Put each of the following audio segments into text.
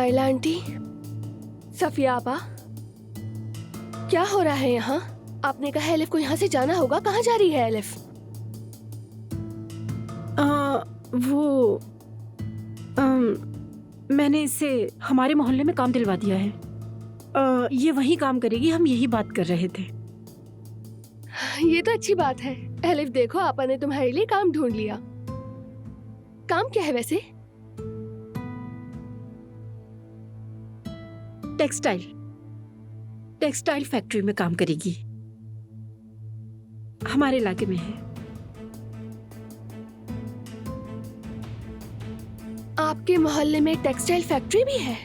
Naila aunty, Safia आपा, क्या हो रहा है यहाँ? आपने कहा एलिफ को यहाँ से जाना होगा, कहाँ जा रही है एलिफ? वो मैंने इससे हमारे मोहल्ले में काम दिलवा दिया है। ये वही काम करेगी, हम यही बात कर रहे थे। ये तो अच्छी बात है। एलिफ देखो, आपा ने तुम्हारे लिए काम ढूंढ लिया। काम क्या है वैसे? टेक्सटाइल फैक्ट्री में काम करेगी, हमारे इलाके में है। आपके मोहल्ले में टेक्सटाइल फैक्ट्री भी है?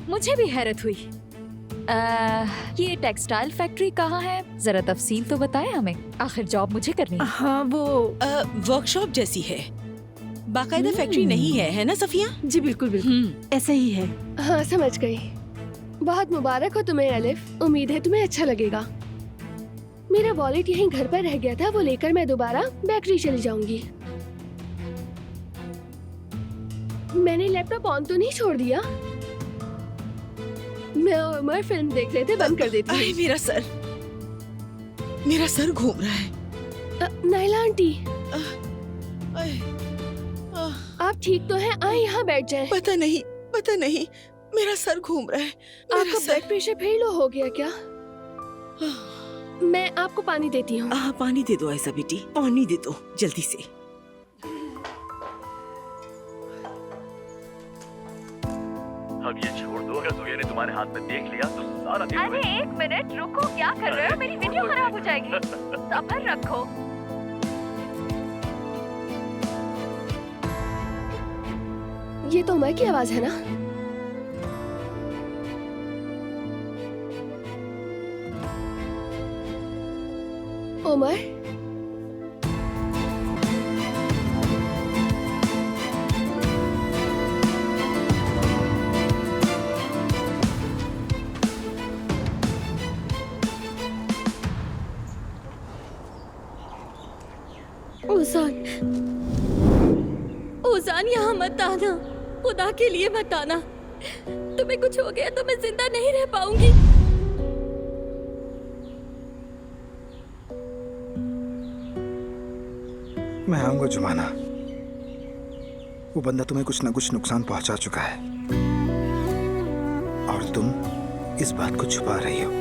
मुझे भी हैरत हुई। ये टेक्सटाइल फैक्ट्री कहाँ है? जरा तफसील तो बताएं हमें, आखिर जॉब मुझे करनी है। हाँ, वो वर्कशॉप जैसी है, बाकायदा फैक्ट्री नहीं है, है ना सफिया? जी बिल्कुल बिल्कुल ऐसा ही है। हाँ, समझ गई। बहुत मुबारक हो तुम्हें एलिफ, उम्मीद है तुम्हें अच्छा लगेगा। मेरा वॉलेट यहीं घर पर रह गया था, वो लेकर मैं दोबारा बेकरी चली जाऊंगी। मैंने लैपटॉप ऑन तो नहीं छोड़ दिया? मैं और उमर फिल्म देख रहे थे, बंद कर देती हूँ। मेरा सर घूम रहा है। नाइला आंटी, आप ठीक तो हैं? आए यहाँ बैठ जाएं। पता नहीं, मेरा सर घूम रहा है। आपका ब्लड प्रेशर फिर लो हो गया क्या? मैं आपको पानी देती हूँ। पानी दे दो ऐसा बेटी, पानी दे दो जल्दी से। अब ये छोड़ दो, अगर जोया ने तुम्हारे हाथ में देख लिया तो सारा दिन। अरे एक मिनट रुको, क्या कर रहे हो? मेरी वीडियो खराब हो जाएगी। सब्र रखो। ये तो उमर की आवाज है ना? उमर, ओजान यहाँ मत आना, खुदा के लिए मत आना। तुम्हें कुछ हो गया तो मैं जिंदा नहीं रह पाऊंगी। मैं आऊंगा जुमाना, वो बंदा तुम्हें कुछ न कुछ नुकसान पहुंचा चुका है और तुम इस बात को छुपा रही हो।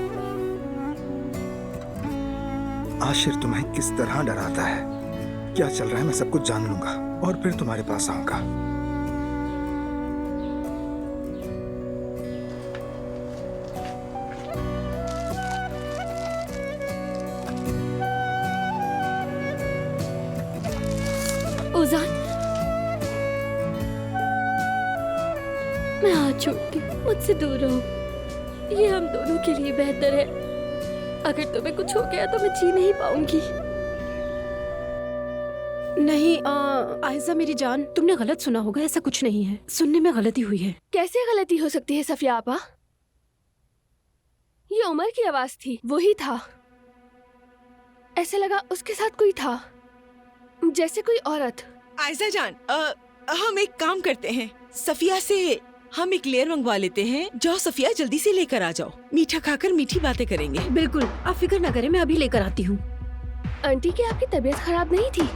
आशिर तुम्हें किस तरह डराता है, क्या चल रहा है, मैं सब कुछ जान लूंगा और फिर तुम्हारे पास आऊंगा। ओजान, मैं हाथ छोड़ती हूँ, मुझसे दूर रहो। ये हम दोनों के लिए बेहतर है। अगर तुम्हें कुछ हो गया तो मैं जी नहीं पाऊंगी। नहीं आयजा मेरी जान, तुमने गलत सुना होगा, ऐसा कुछ नहीं है। सुनने में गलती हुई है। कैसे गलती हो सकती है सफिया आपा? ये उमर की आवाज थी, वही था। ऐसा लगा उसके साथ कोई था, जैसे कोई औरत। आयजा जान, हम एक काम करते हैं, सफिया से हम एक लेयर मंगवा लेते हैं। जाओ सफिया, जल्दी से लेकर आ जाओ, मीठा खाकर मीठी बातें करेंगे। बिल्कुल, आप फिक्र न करें, मैं अभी लेकर आती हूँ। आंटी, क्या आपकी तबीयत खराब नहीं थी?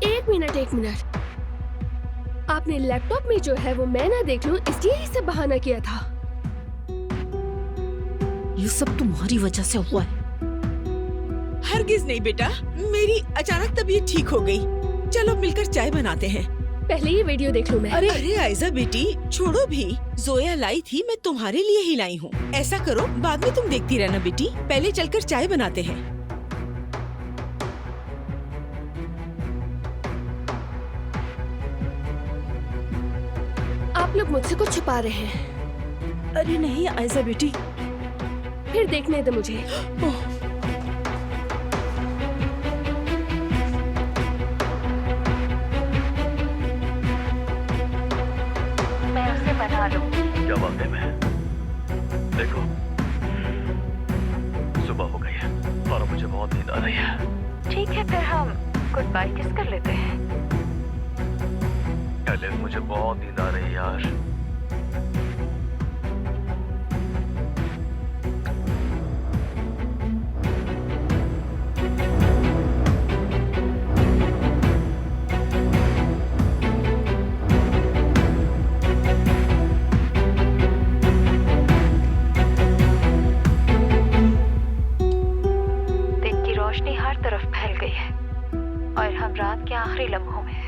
एक मिनट, आपने लैपटॉप में जो है वो मैं ना देख लूं इसलिए इसे बहाना किया था। ये सब तुम्हारी वजह से हुआ है। हरगिज नहीं बेटा, मेरी अचानक तबीयत ठीक हो गई। चलो मिलकर चाय बनाते हैं। पहले ये वीडियो देख लूं मैं। अरे आयजा बेटी, छोड़ो भी, जोया लाई थी, मैं तुम्हारे लिए ही लाई हूँ। ऐसा करो, बाद में तुम देखती रहना बेटी, पहले चलकर चाय बनाते हैं। आप लोग मुझसे कुछ छुपा रहे हैं। अरे नहीं आयजा बेटी, फिर देखने दो मुझे। मैं उसे बना लूंगी। क्या वाकई में? देखो, सुबह हो गई है और मुझे बहुत नींद आ रही है। ठीक है, फिर हम गुड बाय किस कर लेते हैं। एलिफ, मुझे बहुत नींद आ रही है यार। दिन की रोशनी हर तरफ फैल गई है और हम रात के आखिरी लम्हों में हैं।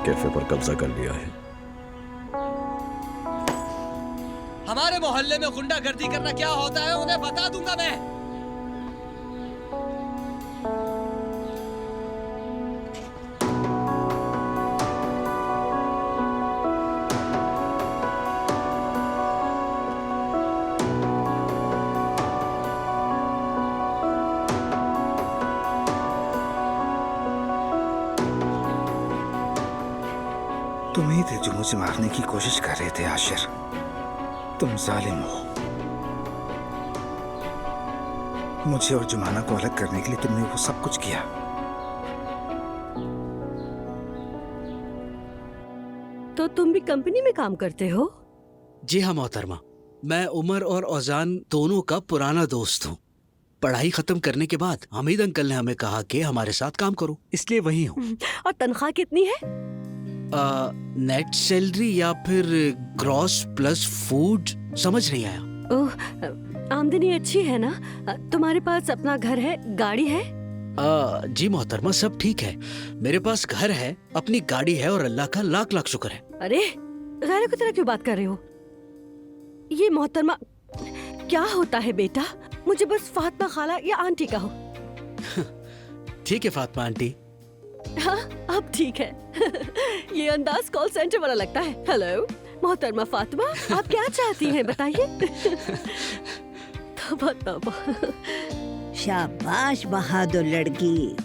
कैफे पर कब्जा कर लिया है। हमारे मोहल्ले में गुंडागर्दी करना क्या होता है उन्हें बता दूंगा मैं। तुम ही थे जो मुझे मारने की कोशिश कर रहे थे आशिर। तुम जालिम हो। मुझे और जुमाना को अलग करने के लिए तुमने वो सब कुछ किया। तो तुम भी कंपनी में काम करते हो? जी हाँ मोहतरमा, मैं उमर और औजान दोनों का पुराना दोस्त हूँ। पढ़ाई खत्म करने के बाद हमीद अंकल ने हमें कहा कि हमारे साथ काम करो, इसलिए वही हूँ। और तनख्वाह कितनी है? नेट सैलरी या फिर ग्रॉस प्लस फूड, समझ नहीं आया। ओह, आमदनी अच्छी है ना? तुम्हारे पास अपना घर है, गाड़ी है? जी मोहतरमा, सब ठीक है। मेरे पास घर है, अपनी गाड़ी है और अल्लाह का लाख लाख शुक्र है। अरे गैर की तरह क्यों बात कर रहे हो? ये मोहतरमा क्या होता है बेटा? मुझे बस फातिमा खाला या आंटी कहो। ठीक है फातिमा आंटी। हाँ अब ठीक है। ये अंदाज कॉल सेंटर वाला लगता है। हेलो मोहतरमा फातिमा, आप क्या चाहती हैं बताइए? तौबा तौबा। शाबाश बहादुर लड़की।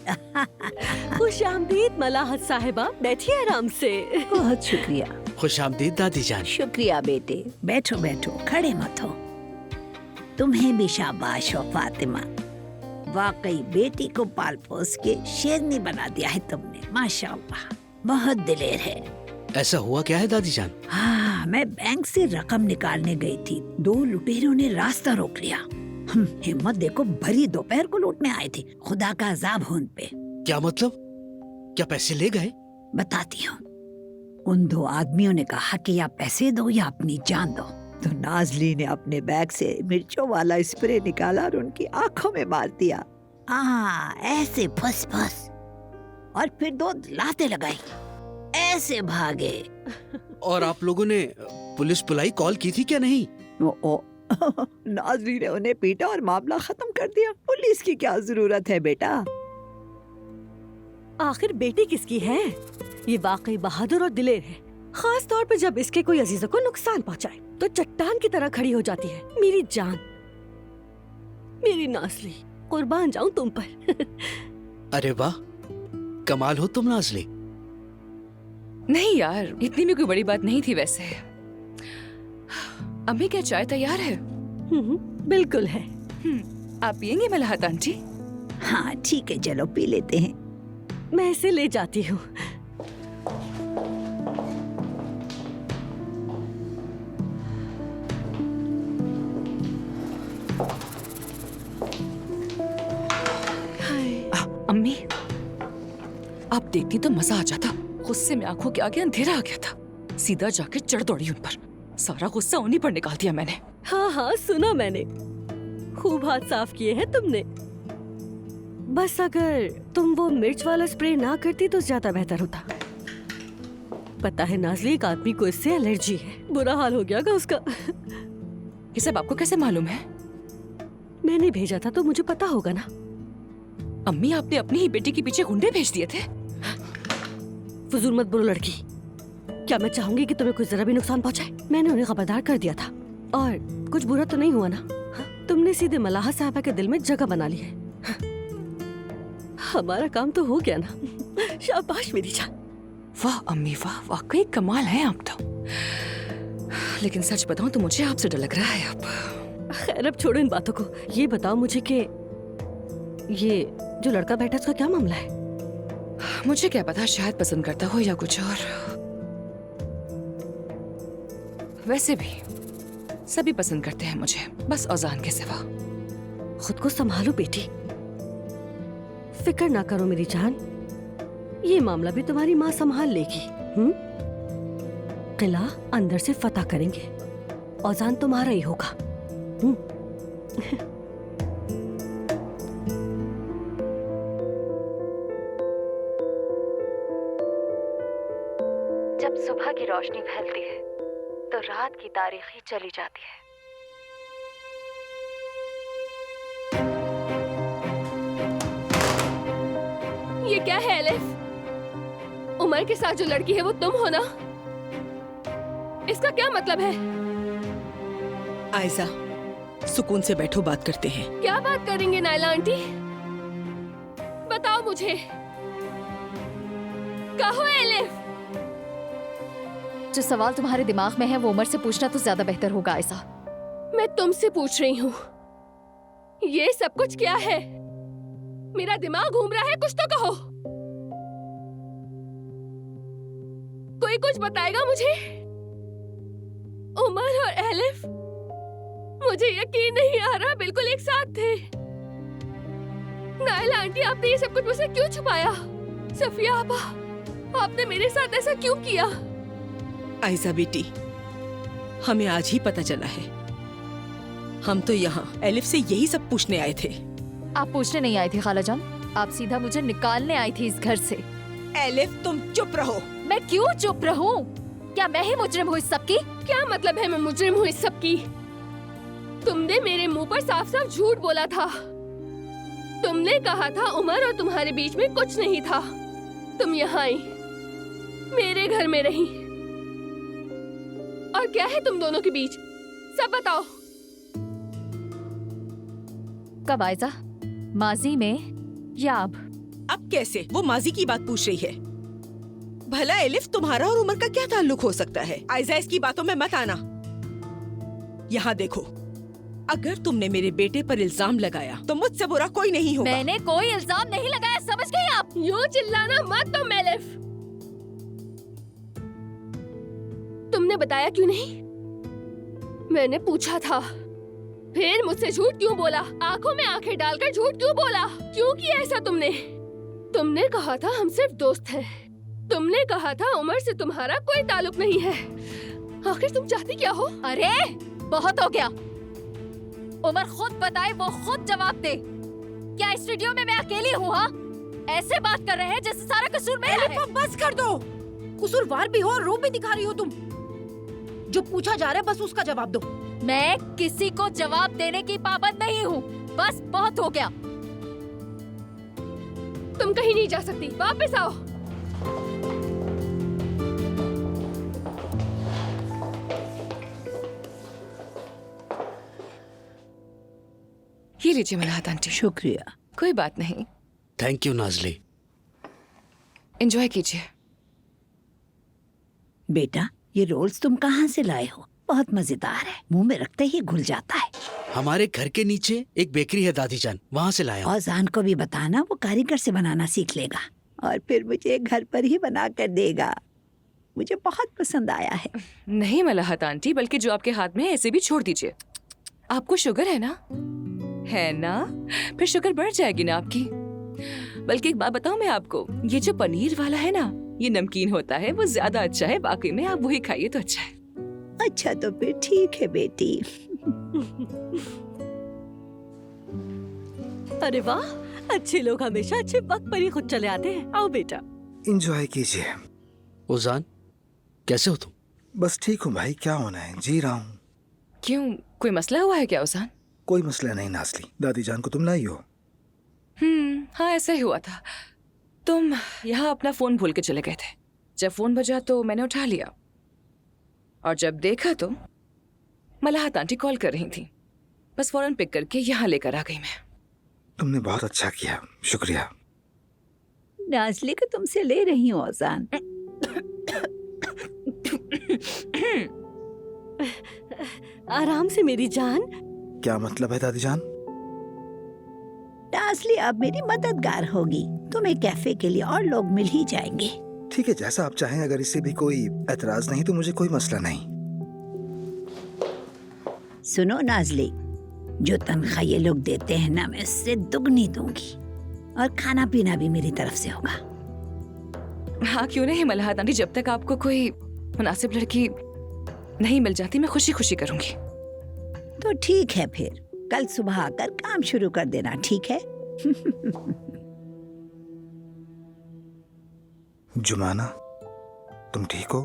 खुश आमदीद मलाहत साहिबा, बैठिए आराम से। बहुत शुक्रिया। खुश आमदीद दादी जान। शुक्रिया बेटे, बैठो बैठो, खड़े मत हो। तुम्हें भी शाबाश हो फातिमा, वाकई बेटी को पाल पोस के शेरनी बना दिया है तुमने, माशाअल्लाह, बहुत दिलेर है। ऐसा हुआ क्या है दादी जान? हाँ, मैं बैंक से रकम निकालने गई थी, 2 लुटेरों ने रास्ता रोक लिया। हिम्मत देखो, भरी दोपहर को लूटने आए थे। खुदा का अजाब हो उन पे। क्या मतलब? क्या पैसे ले गए? बताती हूँ। उन 2 आदमियों ने कहा कि या पैसे दो या अपनी जान दो। तो नाजली ने अपने बैग से मिर्चों वाला स्प्रे निकाला और उनकी आंखों में मार दिया। ऐसे फस फस, और फिर 2 लातें लगाई, ऐसे भागे। और आप लोगों ने पुलिस बुलाई, कॉल की थी क्या नहीं? नाजरी ने उन्हें पीटा और मामला खत्म कर दिया। पुलिस की क्या जरूरत है बेटा? आखिर बेटी किसकी है? ये वाकई बहादुर और दिलेर है, खास तौर पे जब इसके कोई अजीजों को नुकसान पहुंचाए तो चट्टान की तरह खड़ी हो जाती है। मेरी जान, मेरी नाजली, कुर्बान जाऊं तुम पर। अरे वाह, कमाल हो तुम नाजली। नहीं यार, इतनी भी कोई बड़ी बात नहीं थी वैसे। अम्मी क्या चाय तैयार है? बिल्कुल है। आप पियेंगे मलाहत आंटी? हाँ ठीक है, चलो पी लेते हैं। मैं इसे ले जाती हूँ। अम्मी, आप देखती तो मजा आ जाता। गुस्से में आंखों के आगे अंधेरा आ गया था। सीधा जाके चढ़ दौड़ी उन पर। सारा गुस्सा उन्हीं पर निकाल दिया मैंने। हाँ हाँ, सुना मैंने। खूब हाथ साफ किए हैं तुमने। बस अगर तुम वो मिर्च वाला स्प्रे ना करती तो ज्यादा बेहतर होता। पता है नाज़ली, एक आदमी को इससे एलर्जी है। बुरा हाल हो गया उसका। ये सब आपको कैसे मालूम है? मैंने भेजा था तो मुझे पता होगा ना। अम्मी, आपने अपनी ही बेटी के पीछे गुंडे भेज दिए थे। फजूल मत बोलो लड़की। क्या मैं चाहूंगी कि तुम्हें कुछ जरा भी नुकसान पहुंचाए? मैंने उन्हें खबरदार कर दिया था। और कुछ बुरा तो नहीं हुआ ना? हाँ? तुमने सीधे मलाहा साहबा के दिल में जगह बना ली है। हाँ? हमारा काम तो हो गया ना। शाबाश मेरी जान। वाह अम्मी वाह, वाकई कमाल है आप तो। लेकिन सच बताऊं तो मुझे आपसे डर लग रहा है अब। खैर अब छोड़ो इन बातों को। ये बताओ मुझे कि ये जो लड़का बैठा उसका क्या मामला है? मुझे क्या पता, शायद पसंद करता हो या कुछ और। वैसे भी सभी पसंद करते हैं मुझे, बस औजान के सिवा। खुद को संभालो बेटी। फिक्र ना करो मेरी जान, ये मामला भी तुम्हारी माँ संभाल लेगी। किला अंदर से फतह करेंगे। औजान तुम्हारा ही होगा। जब सुबह की रोशनी फैलती है तो रात की तारीखी चली जाती है। ये क्या है एलिफ? उमर के साथ जो लड़की है वो तुम हो ना? इसका क्या मतलब है? आयजा, सुकून से बैठो, बात करते हैं। क्या बात करेंगे नायला आंटी? बताओ मुझे। कहो एलिफ। जो सवाल तुम्हारे दिमाग में है वो उमर से पूछना तो ज्यादा बेहतर होगा आयशा। मैं तुमसे पूछ रही हूँ, ये सब कुछ क्या है? मेरा दिमाग घूम रहा है, कुछ तो कहो। कोई कुछ बताएगा मुझे? उमर और एलिफ, मुझे यकीन नहीं आ रहा, बिल्कुल एक साथ थे। नायला आंटी, आपने ये सब कुछ मुझसे क्यों छुपाया? सफिया आपा, आपने मेरे साथ ऐसा क्यों किया? आयजा बेटी, हमें आज ही पता चला है। हम तो यहाँ एलिफ से यही सब पूछने आए थे। आप पूछने नहीं आई थी खालाजान, आप सीधा मुझे निकालने आई थी इस घर से। एलिफ, तुम चुप रहो। मैं क्यों चुप रहूं? क्या मैं ही मुजरिम हूँ इस सब की? क्या मतलब है मैं मुजरिम हूँ इस सब की? तुमने मेरे मुंह पर साफ साफ झूठ बोला था। तुमने कहा था उमर और तुम्हारे बीच में कुछ नहीं था। तुम यहाँ आई, मेरे घर में रही, और क्या है तुम दोनों के बीच? सब बताओ। कब आयजा? माजी में या अब? अब कैसे? वो माजी की बात पूछ रही है। भला एलिफ, तुम्हारा और उमर का क्या ताल्लुक हो सकता है? आयजा, इसकी बातों में मत आना। यहाँ देखो, अगर तुमने मेरे बेटे पर इल्जाम लगाया तो मुझसे बुरा कोई नहीं होगा। मैंने कोई इल्जाम नहीं लगाया, समझ गई आप? यूं चिल्लाना मत तुम एलिफ। तुमने बताया क्यों नहीं? मैंने पूछा था, फिर मुझसे झूठ क्यों बोला? आंखों में आंखें डालकर झूठ क्यों बोला? क्यों किया ऐसा तुमने? तुमने कहा था हम सिर्फ दोस्त हैं। तुमने कहा था उमर से तुम्हारा कोई ताल्लुक नहीं है। आखिर तुम चाहती क्या हो? अरे बहुत हो गया। उमर खुद बताए, वो खुद जवाब दे। क्या इस स्टूडियो में मैं अकेली हूँ? हाँ, ऐसे बात कर रहे हैं जैसे सारा कसूर मेरा है। बस कर दो। कसूरवार भी हो और रूप भी दिखा रही हो तुम। जो पूछा जा रहा है बस उसका जवाब दो। मैं किसी को जवाब देने की पाबंद नहीं हूँ। बस बहुत हो गया। तुम कहीं नहीं जा सकती, वापस आओ। ये लीजिए मलाहत आंटी। शुक्रिया। कोई बात नहीं। Thank you Nazli. एंजॉय कीजिए। बेटा, ये रोल्स तुम कहाँ से लाए हो? बहुत मजेदार है, मुंह में रखते ही घुल जाता है। हमारे घर के नीचे एक बेकरी है दादी जान, वहाँ से लाया हूँ। और जान को भी बताना, वो कारीगर से बनाना सीख लेगा और फिर मुझे घर पर ही बना कर देगा। मुझे बहुत पसंद आया है। नहीं मलाहत आंटी, बल्कि जो आपके हाथ में है ऐसे भी छोड़ दीजिए। आपको शुगर है ना? है ना? फिर शुगर बढ़ जाएगी ना आपकी। बल्कि एक बात बताऊं मैं आपको, ये जो पनीर वाला है ना, ये नमकीन होता है, वो ज्यादा अच्छा है। वाकई में आप वही खाइए तो अच्छा है। अच्छा तो फिर ठीक है बेटी। अरे वाह, अच्छे लोग हमेशा अच्छे वक्त पर ही खुद चले आते हैं। आओ बेटा। एंजॉय कीजिए। उजान, कैसे हो तुम? बस ठीक हूँ भाई, क्या होना है, जी रहा हूँ। क्यों, कोई मसला हुआ है क्या उसान? कोई मसला नहीं नाज़ली, दादी जान को तुम लाई हो। हाँ ऐसा ही हुआ था। तुम यहाँ अपना फोन भूल के चले गए थे। जब फोन बजा तो मैंने उठा लिया, और जब देखा तो मलाहत आंटी कॉल कर रही थी। बस फौरन पिक करके यहाँ लेकर आ गई मैं। तुमने बहुत अच्छा किया, शुक्रिया। नाज़ली को तुमसे ले रही हूँ औजान। आराम से मेरी जान। क्या मतलब है दादी जान? नाज़ली अब मेरी मददगार होगी। तुम्हें कैफे के लिए और लोग मिल ही जाएंगे। ठीक है, जैसा आप चाहें। अगर इससे भी कोई एतराज नहीं तो मुझे कोई मसला नहीं। सुनो नाज़ली, जो तनख्वाह ये लोग देते हैं ना, मैं उससे दुगनी दूंगी, और खाना पीना भी मेरी तरफ से होगा। हाँ क्यों नहीं मलाहत आंटी, जब तक आपको कोई मुनासिब लड़की नहीं मिल जाती मैं खुशी खुशी करूंगी। तो ठीक है, फिर कल सुबह आकर काम शुरू कर देना, ठीक है? जुमाना, तुम ठीक हो?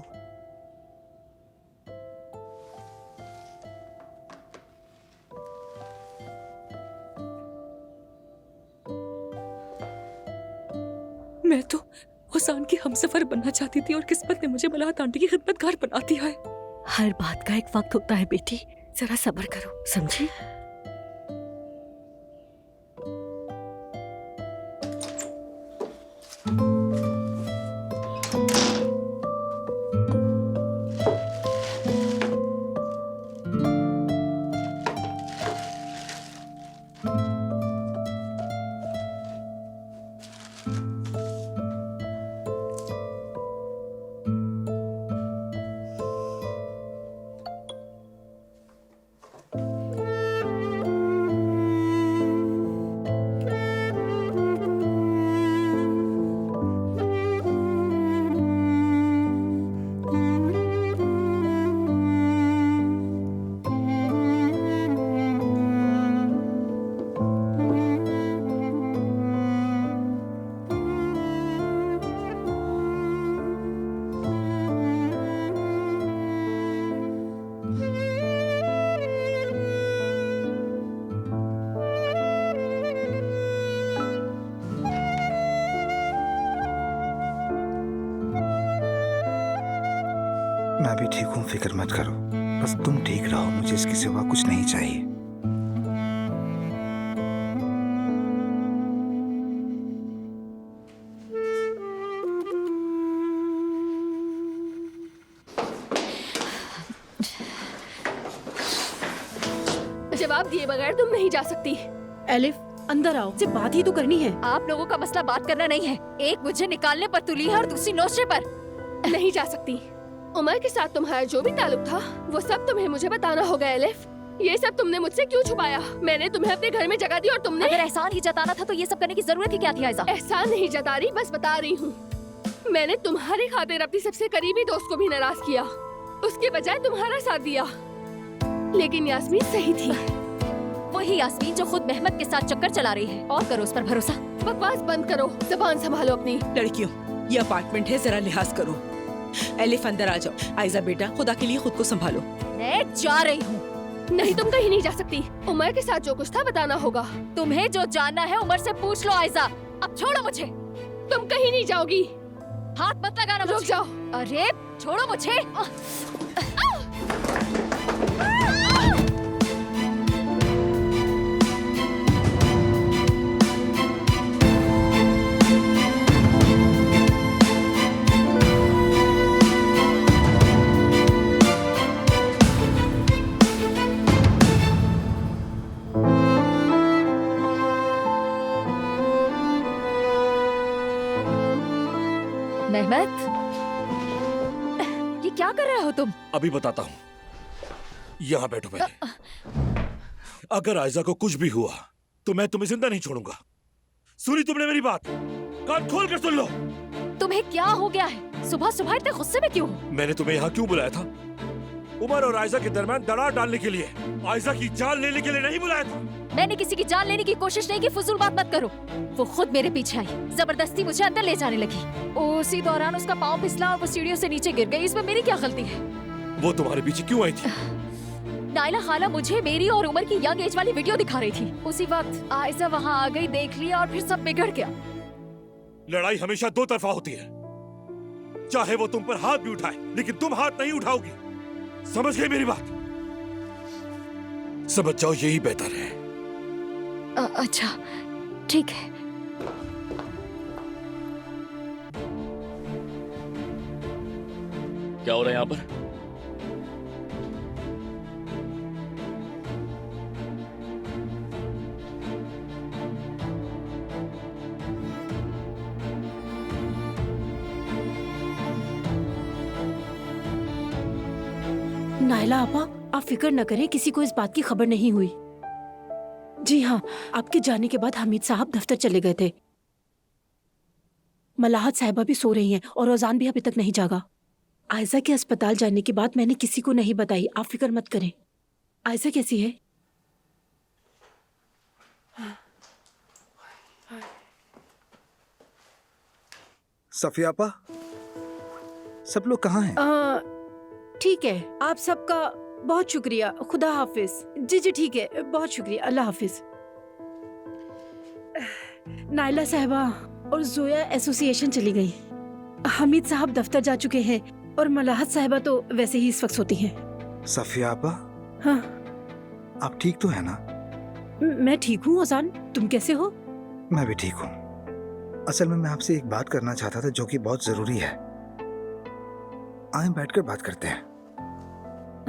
मैं तो हुसैन की हमसफर बनना चाहती थी और किस्मत ने मुझे मलाहत आंटी की खिदमतगार बना दिया है। हर बात का एक वक्त होता है बेटी, जरा सब्र करो, समझी? मैं भी ठीक हूँ, फिक्र मत करो। बस तुम ठीक रहो, मुझे इसके सिवा कुछ नहीं चाहिए। जवाब दिए बगैर तुम नहीं जा सकती। एलिफ, अंदर आओ, सिर्फ बात ही तो करनी है। आप लोगों का मसला बात करना नहीं है। एक मुझे निकालने पर तुली है और दूसरी नोशे पर। नहीं जा सकती। उमर के साथ तुम्हारा जो भी ताल्लुक था वो सब तुम्हें मुझे बताना होगा एलिफ। ये सब तुमने मुझसे क्यों छुपाया? मैंने तुम्हें अपने घर में जगह दी और तुमने... अगर एहसान ही जताना था तो ये सब करने की जरूरत ही क्या थी आयजा? एहसान नहीं जता रही, बस बता रही हूँ। मैंने तुम्हारी खातिर अपनी सबसे करीबी दोस्त को भी नाराज किया, उसके बजाय तुम्हारा साथ दिया। लेकिन यास्मीन सही थी। वही यास्मीन जो खुद मेहमद के साथ चक्कर चला रही है। और करो उस पर भरोसा। बकवास बंद करो, जुबान संभालो अपनी। लड़कियों, ये अपार्टमेंट है, जरा लिहाज करो। एलिफ अंदर आ जाओ। आयजा बेटा, खुदा के लिए खुद को संभालो। मैं जा रही हूँ। नहीं, तुम कहीं नहीं जा सकती। उमर के साथ जो कुछ था बताना होगा। तुम्हें जो जानना है उमर से पूछ लो आयजा। अब छोड़ो मुझे। तुम कहीं नहीं जाओगी। हाथ मत लगाना रुक मुझे। जाओ। अरे छोड़ो मुझे। रहमत, ये क्या कर रहे हो तुम? अभी बताता हूँ, यहाँ बैठो पहले। अगर आयजा को कुछ भी हुआ तो मैं तुम्हें जिंदा नहीं छोड़ूंगा। सुनी तुमने मेरी बात? कान खोल कर सुन लो। तुम्हें क्या हो गया है? सुबह सुबह इतने गुस्से में क्यों हो? मैंने तुम्हें यहाँ क्यों बुलाया था? उमर और आयजा के दरमियान दरार डालने के लिए, आयजा की जान लेने के लिए नहीं बुलाया था। मैंने किसी की जान लेने की कोशिश नहीं की, फजूल बात मत करो। वो खुद मेरे पीछे आई, जबरदस्ती मुझे अंदर ले जाने लगी। उसी दौरान उसका पाँव फिसला और वो सीढ़ियों से नीचे गिर गई। इसमें मेरी क्या गलती है? वो तुम्हारे पीछे क्यों आई थी? नाइला खाला मुझे मेरी और उमर की यंग एज वाली वीडियो दिखा रही थी। उसी वक्त आयजा वहाँ आ गई, देख लिया और फिर सब बिगड़ गया। लड़ाई हमेशा दो तरफा होती है। चाहे वो तुम पर हाथ भी उठाए, लेकिन तुम हाथ नहीं उठाओगी। समझ गई मेरी बात? समझ जाओ, यही बेहतर है। अच्छा ठीक है। क्या हो रहा है यहाँ पर? नाइला आपा, आप फिक्र न करें, किसी को इस बात की खबर नहीं हुई। जी हाँ, आपके जाने के बाद हमीद साहब दफ्तर चले गए थे। मलाहत साहिबा भी सो रही हैं और ओजान भी अभी तक नहीं जागा। आयजा के अस्पताल जाने की बात मैंने किसी को नहीं बताई, आप फिक्र मत करें। आयजा कैसी है? सफिया आपा, सब लोग कहाँ हैं? ठीक है, आप सबका बहुत शुक्रिया। खुदा हाफिज। जी जी ठीक है, बहुत शुक्रिया। अल्लाह हाफिज। नाइला साहिबा और जोया एसोसिएशन चली गई। हमीद साहब दफ्तर जा चुके हैं और मलाहत साहिबा तो वैसे ही इस वक्त सोती हैं। सफिया आपा, हाँ आप ठीक तो है ना? मैं ठीक हूँ ओजान, तुम कैसे हो? मैं भी ठीक हूँ। असल में मैं आपसे एक बात करना चाहता था जो कि बहुत जरूरी है। आए बैठकर बात करते हैं।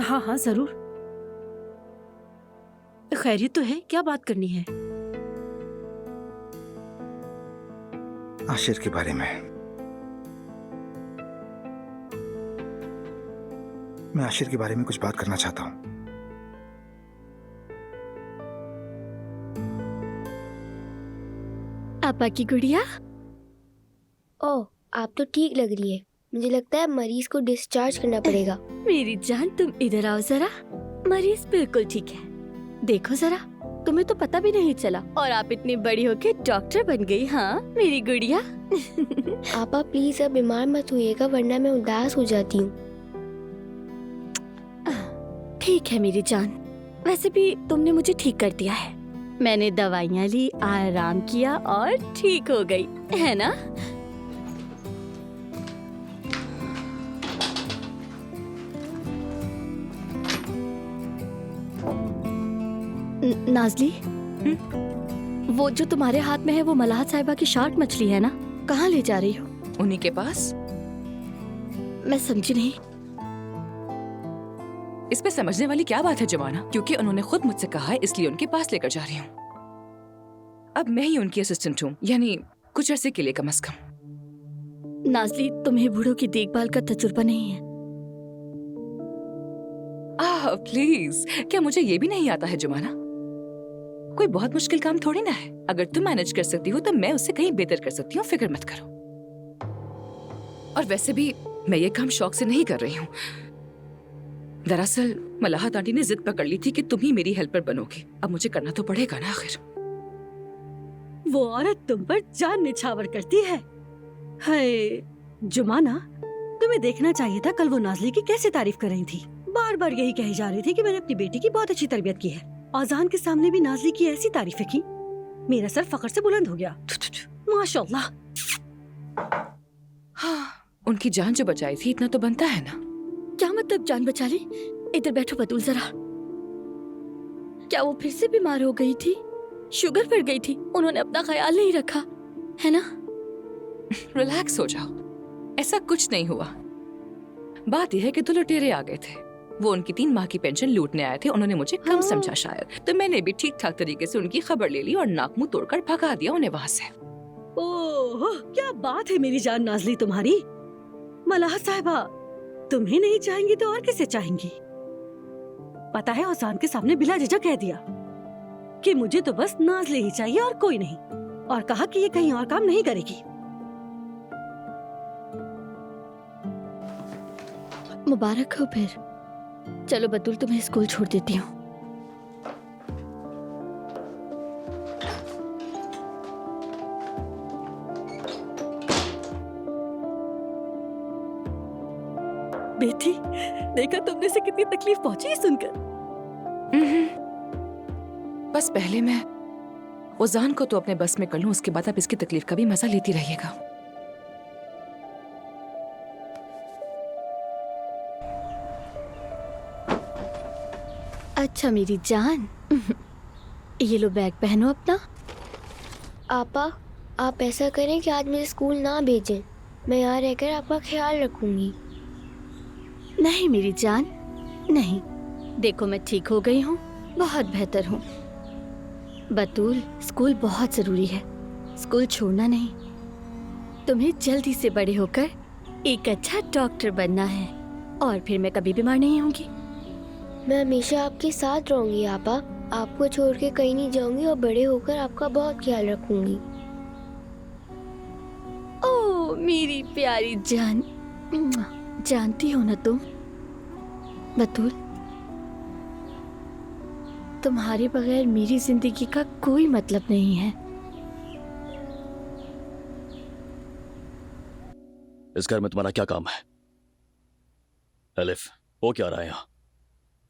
हाँ हाँ जरूर। खैरियत तो है? क्या बात करनी है? आशिर के बारे में। मैं आशिर के बारे में कुछ बात करना चाहता हूँ। आपा की गुड़िया? ओह, आप तो ठीक लग रही है। मुझे लगता है मरीज को डिस्चार्ज करना पड़ेगा। मेरी जान, तुम इधर आओ जरा। मरीज बिल्कुल ठीक है। देखो जरा, तुम्हें तो पता भी नहीं चला और आप इतनी बड़ी होके डॉक्टर बन गई। हाँ मेरी गुड़िया। आपा प्लीज अब बीमार मत होइएगा, वरना मैं उदास हो जाती हूँ। ठीक है मेरी जान, वैसे भी तुमने मुझे ठीक कर दिया है। मैंने दवाइयाँ ली, आराम किया और ठीक हो गई, है ना? नाजली, वो जो तुम्हारे हाथ में है वो मलाहत साहिबा की शार्क मछली है ना? कहाँ ले जा रही हो? उन्हीं के पास। मैं समझी नहीं। इस पे समझने वाली क्या बात है जमाना? क्योंकि उन्होंने खुद मुझसे कहा है, इसलिए उनके पास लेकर जा रही हूँ। अब मैं ही उनकी असिस्टेंट हूँ, यानी कुछ अरसे के लिए कम से कम। नाजली, तुम्हें बूढ़ों की देखभाल का तजुर्बा नहीं है। प्लीज, क्या मुझे ये भी नहीं आता है जमाना? कोई बहुत मुश्किल काम थोड़ी ना है। अगर तुम मैनेज कर सकती हो तो मैं उससे कहीं बेहतर कर सकती हूँ, फिक्र मत करो। और वैसे भी मैं ये काम शौक से नहीं कर रही हूँ। दरअसल मलाहत आंटी ने जिद पकड़ ली थी कि तुम ही मेरी हेल्पर बनोगी। अब मुझे करना तो पड़ेगा ना आखिर। वो औरत तुम पर जान निछावर करती है। हाय जुमाना, तुम्हें देखना चाहिए था कल वो नाजली की कैसे तारीफ कर रही थी। बार बार यही कही जा रही थी कि मैंने अपनी बेटी की बहुत अच्छी तरबियत की है। औजान के सामने भी नाजली की ऐसी तारीफें की, मेरा सर फख्र से बुलंद हो गया। माशाल्लाह। हाँ, उनकी जान जो बचाई थी, इतना तो बनता है ना। क्या मतलब जान बचा ली? इधर बैठो बतूल जरा। क्या वो फिर से बीमार हो गई थी? शुगर बढ़ गई थी? उन्होंने अपना ख्याल नहीं रखा, है ना? रिलैक्स हो जाओ, ऐसा कुछ नहीं हुआ। बात यह है कि दो लुटेरे आ गए थे। वो उनकी 3 माह की पेंशन लूटने आए थे। उन्होंने मुझे कम समझा शायद, तो मैंने भी ठीक ठाक तरीके से उनकी खबर ले ली और नाक मुंह तोड़कर भगा दिया उन्हें वहाँ से। ओह, क्या बात है मेरी जान नाजली तुम्हारी। मलाहत साहिबा, तुम्हें नहीं चाहेंगी तो और किसे चाहेंगी? पता है, औजान के सामने बिला झिझक कह दिया कि मुझे तो बस नाज़ले ही चाहिए और कोई नहीं, और कहा कि ये कहीं और काम नहीं करेगी। मुबारक हो फिर। चलो बतूल, तुम्हें स्कूल छोड़ देती हूँ। बेटी, देखा तुमने से कितनी तकलीफ पहुंची सुनकर। बस पहले मैं ओजान को तो अपने बस में कर लूं, उसके बाद आप इसकी तकलीफ का भी मजा लेती रहिएगा। अच्छा मेरी जान, ये लो बैग पहनो अपना। आपा, आप ऐसा करें कि आज मुझे स्कूल ना भेजें। मैं यहाँ रहकर आपका ख्याल रखूंगी। नहीं मेरी जान, नहीं। देखो मैं ठीक हो गई हूँ, बहुत बेहतर हूँ। बतूल, स्कूल बहुत जरूरी है, स्कूल छोड़ना नहीं। तुम्हें जल्दी से बड़े होकर एक अच्छा डॉक्टर बनना है, और फिर मैं कभी बीमार नहीं होंगी। मैं हमेशा आपके साथ रहूंगी आपा। आपको छोड़ के कहीं नहीं जाऊंगी और बड़े होकर आपका बहुत ख्याल रखूंगी। ओ मेरी प्यारी जान, जानती हो ना तुम बतूल, तुम्हारे बगैर मेरी जिंदगी का कोई मतलब नहीं है। इस घर में तुम्हारा क्या काम है? एलिफ, वो क्या रहा है यहाँ?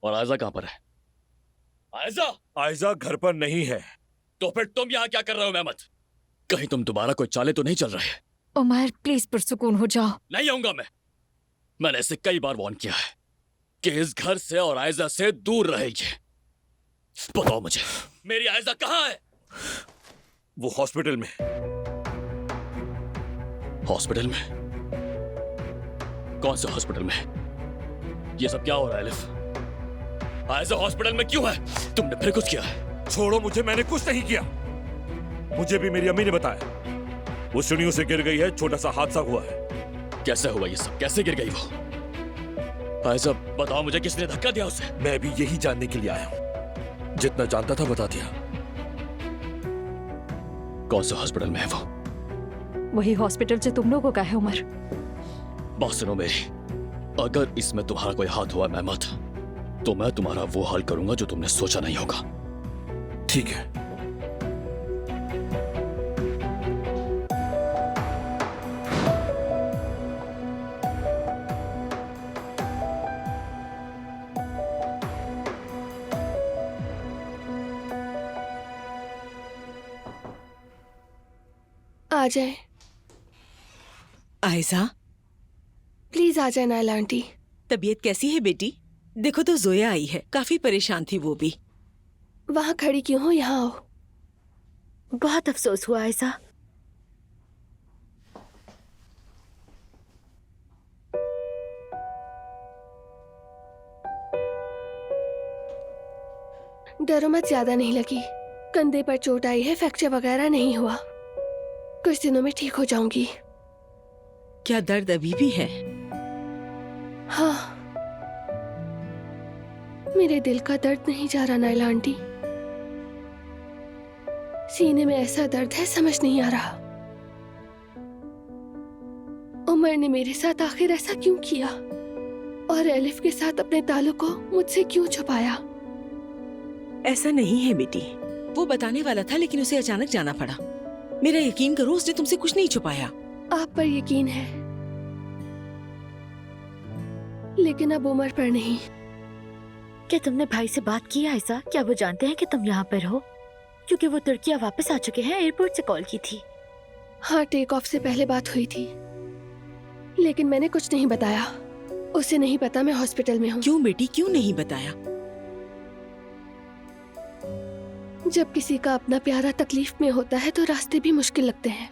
और आयजा कहाँ पर है? आयजा! आयजा घर पर नहीं है। तो फिर तुम यहाँ क्या कर रहे हो मेहमद? कहीं तुम दोबारा कोई चाले तो नहीं चल रहे? उमर प्लीज पुरसुकून हो जाओ। नहीं आऊंगा मैं। मैंने इसे कई बार वार्न किया है कि इस घर से और आयजा से दूर रहेगी। बताओ मुझे, मेरी आयजा कहाँ है? वो हॉस्पिटल में। हॉस्पिटल में? कौन से हॉस्पिटल में? ये सब क्या हो रहा है एलिफ? आयजा हॉस्पिटल में क्यों है? तुमने फिर कुछ किया है? छोड़ो मुझे, मैंने कुछ नहीं किया। मुझे भी मेरी अम्मी ने बताया, वो सीढ़ियों से गिर गई है, छोटा सा हादसा हुआ है। कैसे हुआ ये सब? कैसे गिर गई वो? आयजा बताओ मुझे, किसने धक्का दिया उसे? मैं भी यही जानने के लिए आया हूँ। जितना जानता था बता दिया। कौन से हॉस्पिटल में है वो? वही हॉस्पिटल से तुम लोगों का है उमर। बात सुनो मेरी, अगर इसमें तुम्हारा कोई हाथ हुआ मेहमद, तो मैं तुम्हारा वो हाल करूंगा जो तुमने सोचा नहीं होगा। ठीक है। आ जाए आयजा, प्लीज, आ जाए नायला आंटी। तबीयत कैसी है बेटी? देखो तो जोया आई है, काफी परेशान थी वो भी। वहां खड़ी क्यों हो, यहाँ आओ। बहुत अफसोस हुआ ऐसा। डरो मत, ज्यादा नहीं लगी। कंधे पर चोट आई है, फ्रैक्चर वगैरह नहीं हुआ। कुछ दिनों में ठीक हो जाऊंगी। क्या दर्द अभी भी है? हाँ, मेरे दिल का दर्द नहीं जा रहा नायला आंटी। सीने में ऐसा दर्द है, समझ नहीं आ रहा। उमर ने मेरे साथ आखिर ऐसा क्यों किया, और एलिफ के साथ अपने ताल्लुक को मुझसे क्यों छुपाया? ऐसा नहीं है बेटी, वो बताने वाला था लेकिन उसे अचानक जाना पड़ा। मेरा यकीन करो, उसने तुमसे कुछ नहीं छुपाया। आप पर यकीन है, लेकिन अब उमर पर नहीं। क्या तुमने भाई से बात की है ऐसा? क्या वो जानते हैं कि तुम यहाँ पर हो? क्योंकि वो तुर्किया वापस आ चुके हैं, एयरपोर्ट से कॉल की थी। हाँ, टेक ऑफ से पहले बात हुई थी, लेकिन मैंने कुछ नहीं बताया। उसे नहीं पता मैं हॉस्पिटल में हूँ। क्यों बेटी, क्यों नहीं बताया? जब किसी का अपना प्यारा तकलीफ में होता है तो रास्ते भी मुश्किल लगते हैं।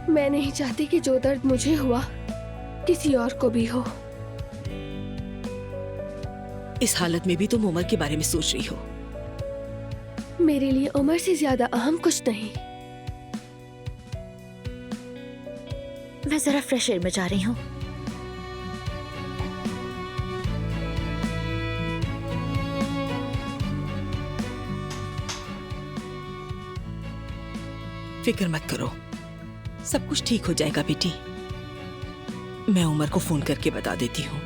मैं नहीं चाहती कि जो दर्द मुझे हुआ किसी और को भी हो। इस हालत में भी तुम उमर के बारे में सोच रही हो? मेरे लिए उमर से ज्यादा अहम कुछ नहीं। मैं जरा फ्रेश एयर में जा रही हूँ। फिक्र मत करो, सब कुछ ठीक हो जाएगा बेटी। मैं उमर को फोन करके बता देती हूँ।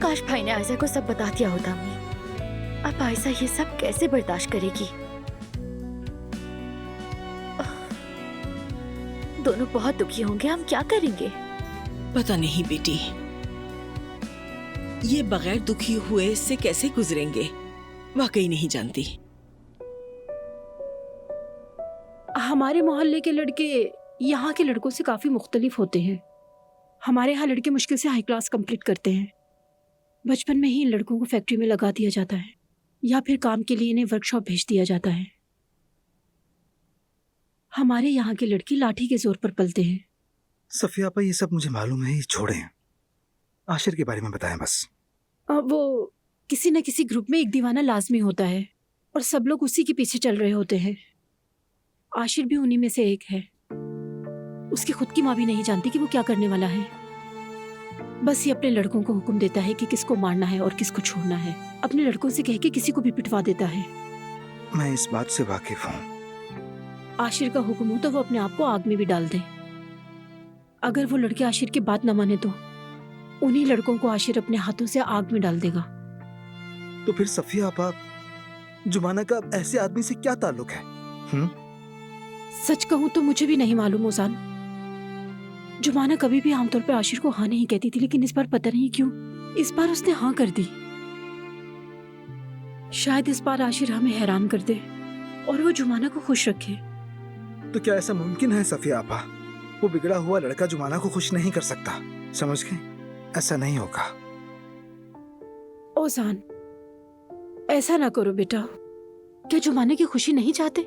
काश भाई ने आयशा को सब बता दिया होता अम्मी। अब आयशा ये सब कैसे बर्दाश्त करेगी? दोनों बहुत दुखी होंगे, हम क्या करेंगे? पता नहीं बेटी, ये बगैर दुखी हुए इससे कैसे गुजरेंगे, वाकई नहीं जानती। हमारे मोहल्ले के लड़के यहाँ के लड़कों से काफी मुख्तलिफ होते हैं। हमारे यहाँ लड़के मुश्किल से हाई क्लास कंप्लीट करते हैं। बचपन में ही इन लड़कों को फैक्ट्री में लगा दिया जाता है या फिर काम के लिए इन्हें वर्कशॉप भेज दिया जाता है। हमारे यहाँ के लड़के लाठी के जोर पर पलते हैं। सफिया आपा, ये सब मुझे मालूम है, ये छोड़ें। आशिर के बारे में बताएं बस। वो किसी न किसी ग्रुप में एक दीवाना लाजमी होता है और सब लोग उसी के पीछे चल रहे होते हैं। आशिर भी उन्हीं में से एक है। उसकी खुद की माँ भी नहीं जानती कि वो क्या करने वाला है। बस ये अपने लड़कों को हुक्म देता है कि किसको मारना है और किसको छोड़ना है। अपने लड़कों से कह के किसी को भी पिटवा देता है। मैं इस बात से वाकिफ हूँ। आशिर का हुक्म हो तो वो अपने आप को आग में भी डाल दे। अगर वो लड़के आशिर की बात न माने तो उन्हीं लड़कों को आशिर अपने हाथों से आग में डाल देगा। तो फिर सफिया आपा, जुमाना का ऐसे आदमी से क्या ताल्लुक है? सच कहूँ तो मुझे भी नहीं मालूम ओजान। जुमाना कभी भी आमतौर पे आशिर को हाँ नहीं कहती थी, लेकिन इस बार पता नहीं क्यों इस बार उसने हाँ कर दी। शायद इस बार आशिर हमें हैरान कर दे और वो जुमाना को खुश रखे। तो क्या ऐसा मुमकिन है सफिया आपा? वो बिगड़ा हुआ लड़का जुमाना को खुश नहीं कर सकता, समझ गए? ऐसा नहीं होगा। ओजान, ऐसा ना करो बेटा। क्या जुमाना की खुशी नहीं चाहते?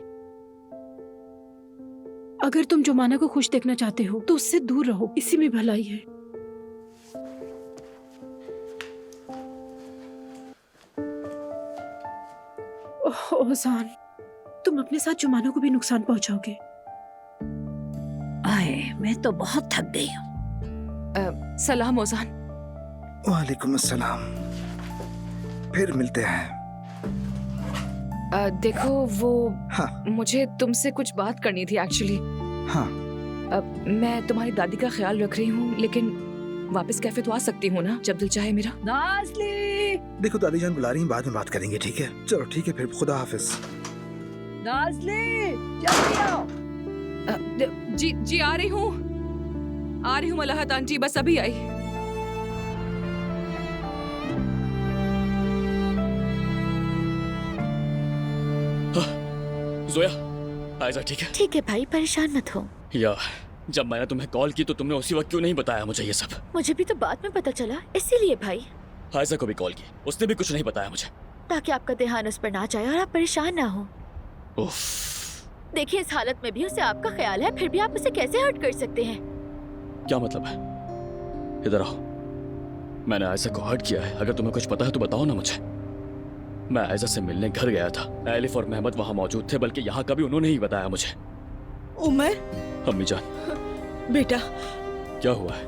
अगर तुम जुमाना को खुश देखना चाहते हो तो उससे दूर रहो, इसी में भलाई है। ओजान, तुम अपने साथ जुमाना को भी नुकसान पहुंचाओगे। आए, मैं तो बहुत थक गई हूँ। सलाम ओजान। वालेकुम अस्सलाम। फिर मिलते हैं। देखो वो हाँ। मुझे तुमसे कुछ बात करनी थी एक्चुअली। हाँ। मैं तुम्हारी दादी का ख्याल रख रही हूँ, लेकिन वापस कैफे तो आ सकती हूँ ना जब दिल चाहे मेरा। नाज़ली! देखो दादी जान बुला रही हैं, बाद में बात करेंगे, ठीक है? चलो ठीक है, फिर खुदा हाफिज। नाज़ली, जल्दी आओ। जी आ रही हूँ मलाहत आंटी, बस अभी आई। जोया, आयशा ठीक है? ठीक है भाई, परेशान मत हो। यार, जब मैंने तुम्हें कॉल की तो तुमने उसी वक्त क्यों नहीं बताया मुझे ये सब? मुझे भी तो बाद में पता चला, इसीलिए भाई। आयशा को भी कॉल की, उसने भी कुछ नहीं बताया मुझे। ताकि आपका ध्यान उस पर ना जाए और आप परेशान ना हो। उफ। देखिए, इस हालत में भी उसे आपका ख्याल है, फिर भी आप उसे कैसे हर्ट कर सकते हैं? क्या मतलब है? इधर आओ। मैंने आयशा को हर्ट किया है? अगर तुम्हें कुछ पता है तो बताओ ना मुझे। मैं आयशा से मिलने घर गया था। एलिफ और मेहमद वहाँ मौजूद थे, बल्कि यहाँ का भी उन्होंने ही बताया मुझे। उमर? अम्मी जान। बेटा। क्या हुआ है?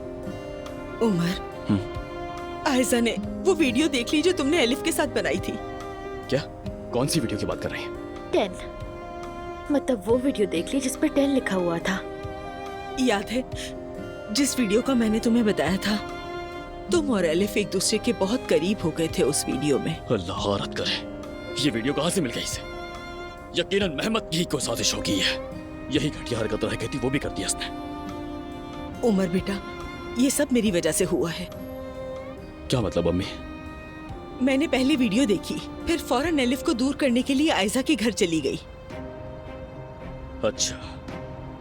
उमर, आयशा ने वो वीडियो देख ली जो तुमने एलिफ के साथ बनाई थी। क्या? कौन सी वीडियो की बात कर रही हैं? 10, मतलब वो वीडियो देख ली जिस पर 10 लिखा हुआ था। याद है जिस वीडियो का मैंने तुम्हें बताया था? तुम और एलिफ एक दूसरे के बहुत करीब हो गए थे उस वीडियो में। अल्लाह रद्द करे, ये वीडियो कहाँ से मिल गई इसे? यकीनन मेहमद की को साजिश होगी है। यही घटिया हरकत रह गई थी, वो भी कर दी इसने। उमर बेटा, ये सब मेरी वजह से हुआ है। क्या मतलब अम्मी? मैंने पहले वीडियो देखी, फिर फौरन एलिफ को दूर करने के लिए आयशा के घर चली गई। अच्छा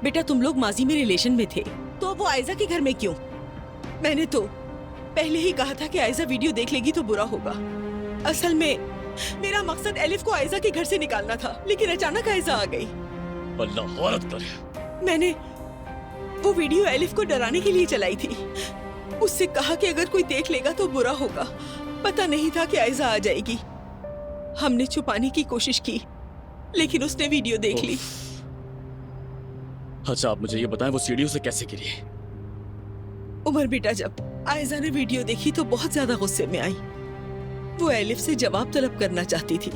बेटा, तुम लोग माजी में रिलेशन में थे, तो वो आयशा के घर में क्यों? मैंने तो पहले ही कहा था कि आयशा वीडियो देख लेगी तो बुरा होगा। असल में मेरा मकसद एलिफ को आयशा के घर से निकालना था, लेकिन अचानक आयशा आ गई। अल्लाह औरत करे। वो वीडियो एलिफ को डराने के लिए चलाई थी। उससे कहा कि अगर कोई देख लेगा तो बुरा होगा। पता नहीं था कि आयजा आ जाएगी। हमने छुपाने की कोशिश की, लेकिन उसने वीडियो देख ली। अच्छा, आप मुझे ये बताएं वो सीढ़ियों से कैसे गिरी? उमर बेटा, जब आयजा ने वीडियो देखी तो बहुत ज्यादा गुस्से में आई। वो एलिफ से जवाब तलब करना चाहती थी।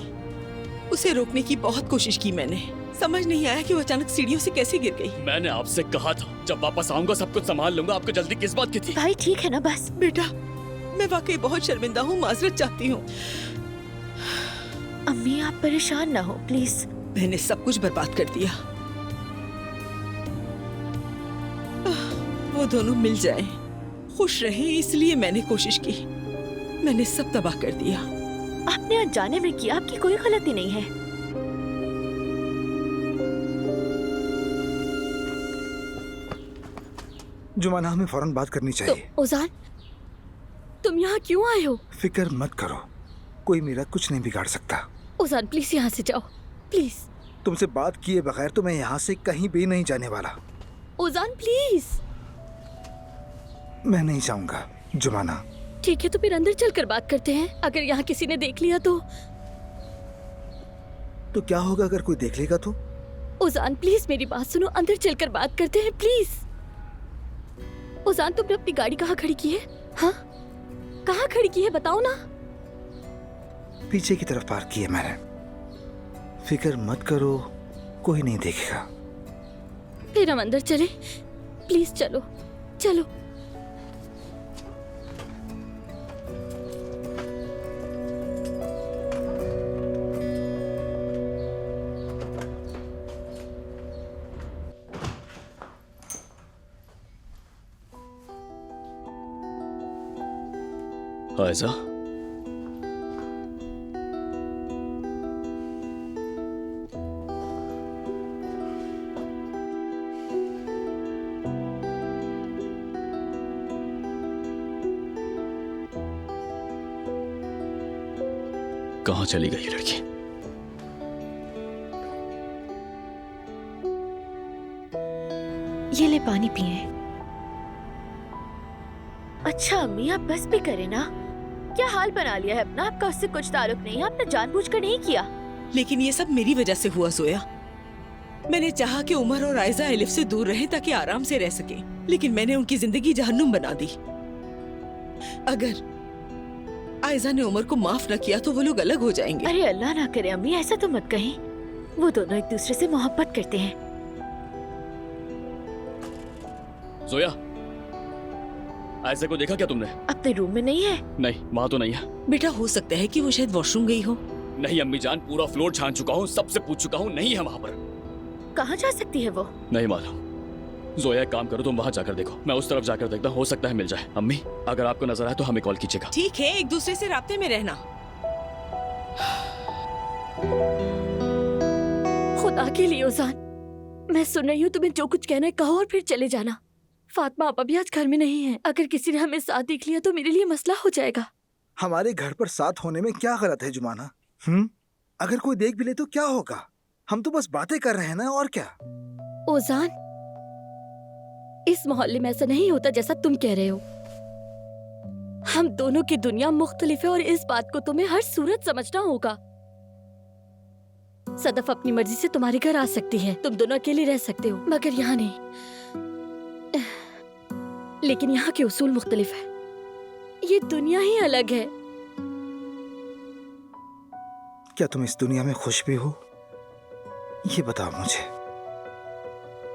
उसे रोकने की बहुत कोशिश की मैंने। समझ नहीं आया कि वो अचानक सीढ़ियों से कैसे गिर गई। मैंने आपसे कहा था जब वापस आऊंगा सब कुछ संभाल लूंगा। आपको जल्दी किस बात की थी? भाई ठीक है ना बस। बेटा, मैं वाकई बहुत शर्मिंदा हूँ, माजरत चाहती हूँ। अम्मी आप परेशान ना हो प्लीज। मैंने सब कुछ बर्बाद कर दिया। वो दोनों मिल जाएं, खुश रहें, इसलिए मैंने कोशिश की। मैंने सब तबाह कर दिया। आपने अनजाने में किया, आपकी कोई गलती नहीं है। जुमाना, हमें फौरन बात करनी चाहिए। ओजान, तुम यहाँ क्यों आए हो? फिक्र मत करो, कोई मेरा कुछ नहीं बिगाड़ सकता। ओजान प्लीज यहाँ से जाओ, प्लीज। तुमसे बात किए बगैर तो मैं यहाँ से कहीं भी नहीं जाने वाला। ओजान प्लीज। मैं नहीं जाऊंगा जुमाना। ठीक है तो फिर अंदर चलकर बात करते हैं। अगर यहाँ किसी ने देख लिया तो क्या होगा अगर कोई देख लेगा तो? ओजान प्लीज मेरी बात सुनो, अंदर चलकर बात करते हैं प्लीज। ओजान तुमने अपनी गाड़ी कहाँ खड़ी की है? हाँ कहाँ खड़ी की है बताओ ना। पीछे की तरफ पार्क की है मैंने। फिक्र मत करो, कोई नहीं देखेगा। फिर हम अंदर चले, प्लीज चलो चलो। आयजा, कहाँ चली गई ये लड़की? ये ले पानी पिए। अच्छा अम्मी आप बस भी करें ना। क्या हाल बना लिया है अपना? आपका उससे कुछ ताल्लुक नहीं है, आपने जानबूझकर नहीं किया। लेकिन ये सब मेरी वजह से हुआ जोया। मैंने चाहा कि उमर और आयजा एलिफ से दूर रहें ताकि आराम से रह सके, लेकिन मैंने उनकी जिंदगी जहन्नुम बना दी। अगर आयजा ने उमर को माफ न किया तो वो लोग अलग हो जाएंगे। अरे अल्लाह ना करे अम्मी, ऐसा तो मत कहीं। वो दोनों एक दूसरे से मोहब्बत करते हैं। जोया, आयजा को देखा क्या तुमने? अपने रूम में नहीं है? नहीं, वहाँ तो नहीं है। बेटा हो सकता है कि वो शायद वॉशरूम गई हो। नहीं अम्मी जान, पूरा फ्लोर छान चुका हूँ, सबसे पूछ चुका हूँ, नहीं है वहाँ पर। कहाँ जा सकती है वो? नहीं मालूम। जोया एक काम करो, तुम वहाँ जाकर देखो, मैं उस तरफ जाकर देखता हूँ, हो सकता है मिल जाए। अम्मी अगर आपको नजर आए तो हमें कॉल कीजिएगा। ठीक है, एक दूसरे से राब्ते में रहना। खुदा के लिए ओजान, मैं सुन रही हूँ, तुम्हें जो कुछ कहना है कहो और फिर चले जाना। फातिमा आप अभी आज घर में नहीं है। अगर किसी ने हमें साथ देख लिया तो मेरे लिए मसला हो जाएगा। हमारे घर पर साथ होने में क्या गलत है जुमाना? अगर कोई देख भी ले तो क्या होगा? हम तो बस बातें कर रहे हैं ना, और क्या? ओजान, इस मोहल्ले में ऐसा नहीं होता जैसा तुम कह रहे हो। हम दोनों की दुनिया मुख्तलिफ है और इस बात को तुम्हें हर सूरत समझना होगा। सदफ अपनी मर्जी से तुम्हारे घर आ सकती है, तुम दोनों अकेले रह सकते हो, मगर यहाँ नहीं। लेकिन यहाँ के उसूल मुख्तलिफ है। ये दुनिया ही अलग है। क्या तुम इस दुनिया में खुश भी हो? ये बताओ मुझे,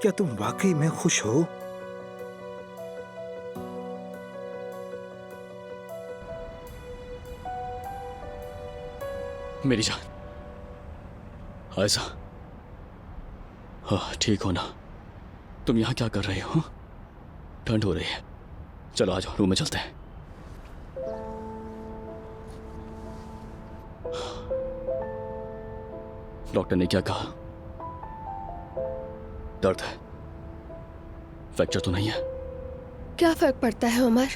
क्या तुम वाकई में खुश हो? मेरी जान, आयजा, हाँ ठीक हो ना? तुम यहाँ क्या कर रहे हो? ठंड हो रही है, चलो आ जाओ, रूम में चलते हैं। डॉक्टर ने क्या कहा? दर्द है, फ्रैक्चर तो नहीं है? क्या फर्क पड़ता है उमर?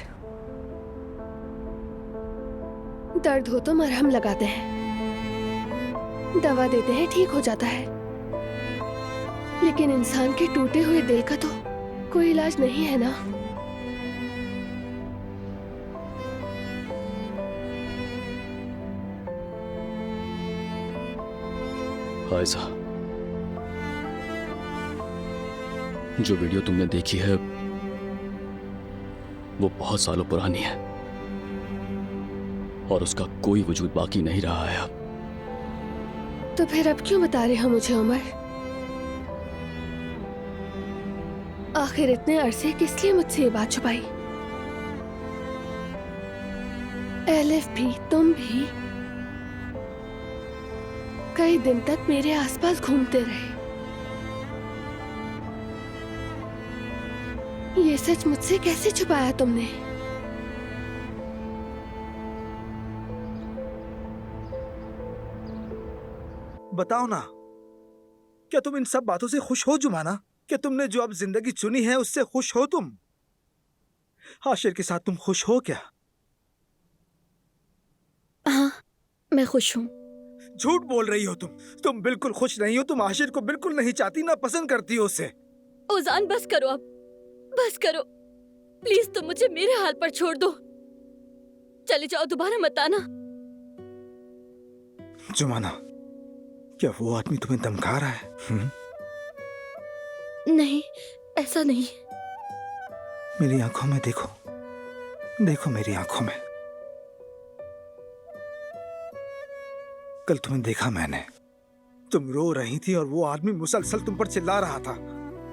दर्द हो तो मरहम लगाते हैं, दवा देते हैं, ठीक हो जाता है। लेकिन इंसान के टूटे हुए दिल का तो कोई इलाज नहीं है ना? आयशा, जो वीडियो तुमने देखी है वो बहुत सालों पुरानी है और उसका कोई वजूद बाकी नहीं रहा है अब। तो फिर अब क्यों बता रहे हो मुझे उमर? आखिर इतने अरसे किस लिए मुझसे ये बात छुपाई? एलिफ भी, तुम भी कई दिन तक मेरे आसपास घूमते रहे। ये सच मुझसे कैसे छुपाया तुमने? बताओ ना, क्या तुम इन सब बातों से खुश हो जुमाना? क्या तुमने जो अब जिंदगी चुनी है उससे खुश हो तुम? आशिर के साथ तुम खुश हो क्या? हाँ, मैं खुश हूँ। झूठ बोल रही हो तुम बिल्कुल खुश नहीं हो। तुम आशिर को बिल्कुल नहीं चाहती, ना पसंद करती हो उसे। ओजान बस करो अब, बस करो प्लीज। तुम मुझे मेरे हाल पर छोड़ दो, चले जाओ, दोबारा मत आना। जुमाना, क्या वो आदमी तुम्हें धमका रहा है? नहीं, ऐसा नहीं। मेरी आंखों में देखो, देखो मेरी आंखों में। कल तुम्हें देखा मैंने, तुम रो रही थी और वो आदमी मुसलसल तुम पर चिल्ला रहा था।